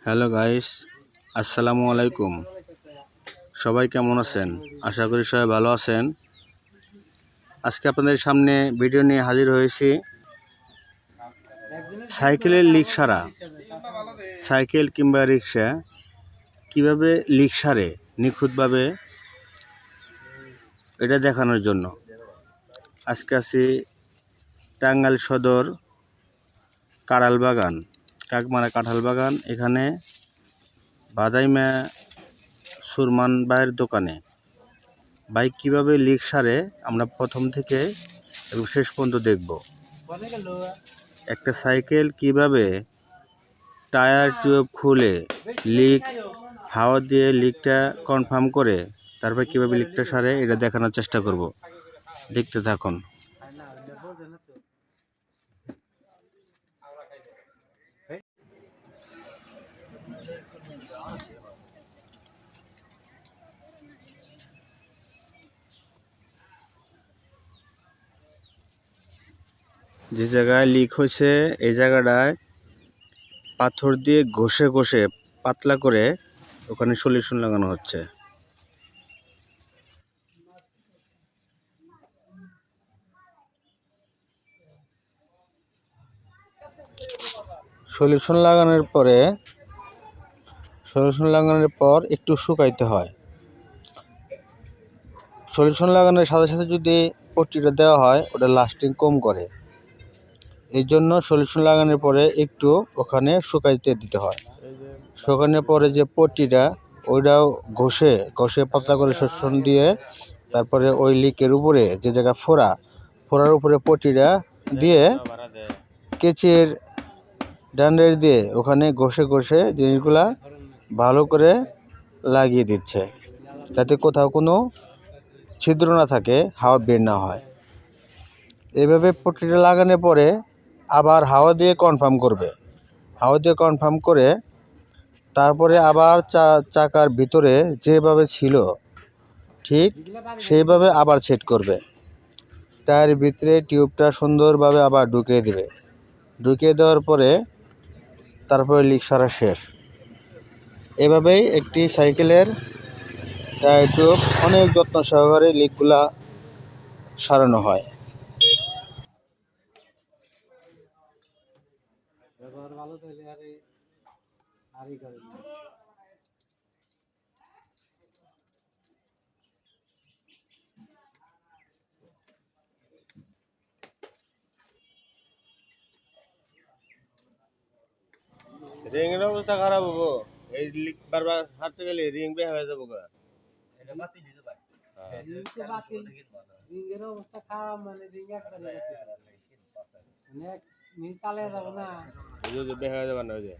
Hello guys, আসসালামু আলাইকুম। সবাই কেমন আছেন? আশা করি সবাই ভালো আছেন। আজকে আপনাদের সামনে ভিডিও নিয়ে হাজির হয়েছি। সাইকেলের লিক সারা, সাইকেল কিংবা রিক্সা কিভাবে লিক সারে নিখুঁতভাবে এটা দেখানোর জন্য। আজকে আছি টাঙ্গাইল সদর কাঁঠালবাগান, কাকমারা কাঁঠালবাগান। এখানে বাদাইমা সুরমান ভাইয়ের দোকানে বাইক কিভাবে লিক সারে আমরা প্রথম থেকে এবং শেষ পর্যন্ত দেখব। একটা সাইকেল কিভাবে টায়ার টিউব খুলে লিক হাওয়া দিয়ে লিকটা কনফার্ম করে তারপর কিভাবে লিকটা সারে এটা দেখানোর চেষ্টা করব। দেখতে থাকুন। যে জায়গায় লিক হয়েছে এই জায়গাটায় পাথর দিয়ে ঘষে ঘষে পাতলা করে ওখানে সলিউশন লাগানো হচ্ছে। সলিউশন লাগানোর পর একটু শুকাইতে হয়। সলিউশন লাগানোর সাথে সাথে যদি পট্টিটা দেওয়া হয় ওটা লাস্টিং কম করে, এই জন্য সলিউশন লাগানোর পরে একটু ওখানে শুকাইতে দিতে হয়। শুকানোর পরে যে পট্টিটা ওইটাও ঘষে ঘষে পাতলা করে শোষণ দিয়ে তারপরে ওই লিকের উপরে যে জায়গা ফোড়ার উপরে পট্টিটা দিয়ে কেচির ডান্ডার দিয়ে ওখানে ঘষে ঘষে জিনিসগুলা ভালো করে লাগিয়ে দিচ্ছে, যাতে কোথাও কোনো ছিদ্র না থাকে, হাওয়া বের না হয়। এভাবে পট্টিটা লাগানোর পরে আবার হাওয়া দিয়ে কনফার্ম করবে। হাওয়া দিয়ে কনফার্ম করে তারপরে আবার চাকার ভিতরে যেভাবে ছিল ঠিক সেইভাবে আবার সেট করবে। টায়ারের ভিতরে টিউবটা সুন্দরভাবে আবার ঢুকিয়ে দেবে। ঢুকিয়ে দেওয়ার পরে তারপরে লিক সারা শেষ। এভাবেই একটি সাইকেলের টায়ার টিউব অনেক যত্ন সহকারে লিকগুলা সারানো হয়। রিং এর অবস্থা খারাপ হবো, এই লিক বারবার হাঁটতে গেলে রিং বের হয়ে যাবো গা। এটা বাতি দিতে পারে রিং তো বাতি, রিং এর অবস্থা খারাপ মানে রিং একটা জায়গা অনেক নি চালিয়ে যাব না, এই যে বের হয়ে যাবে না। ওই যে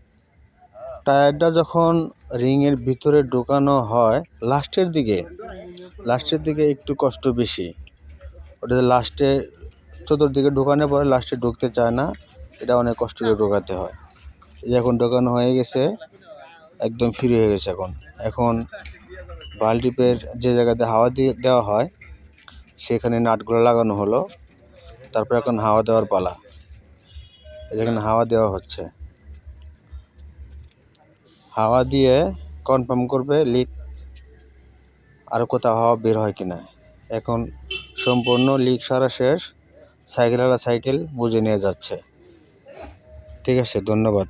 টায়ারটা যখন রিং এর ভিতরে ঢোকানো হয় লাস্টের দিকে একটু কষ্ট বেশি। ওটা লাস্টে চতুর্দিকে ঢোকানোর পরে লাস্টে ঢুকতে চায় না, এটা অনেক কষ্ট করে ঢোকাতে হয়। এই এখন ঢোকানো হয়ে গেছে, একদম ফ্রি হয়ে গেছে। এখন বাল্টিপের যে জায়গাতে হাওয়া দেওয়া হয় সেখানে নাটগুলো লাগানো হলো। তারপর এখন হাওয়া দেওয়ার পালা। যেখানে হাওয়া দেওয়া হচ্ছে, হাওয়া দিয়ে কনফার্ম করবে লিক আর কোথাও হাওয়া বের হয় কিনা। এখন সম্পূর্ণ লিক সারা শেষ, সাইকেলওয়ালা সাইকেল বুঝে নিয়ে যাচ্ছে। ঠিক আছে, ধন্যবাদ।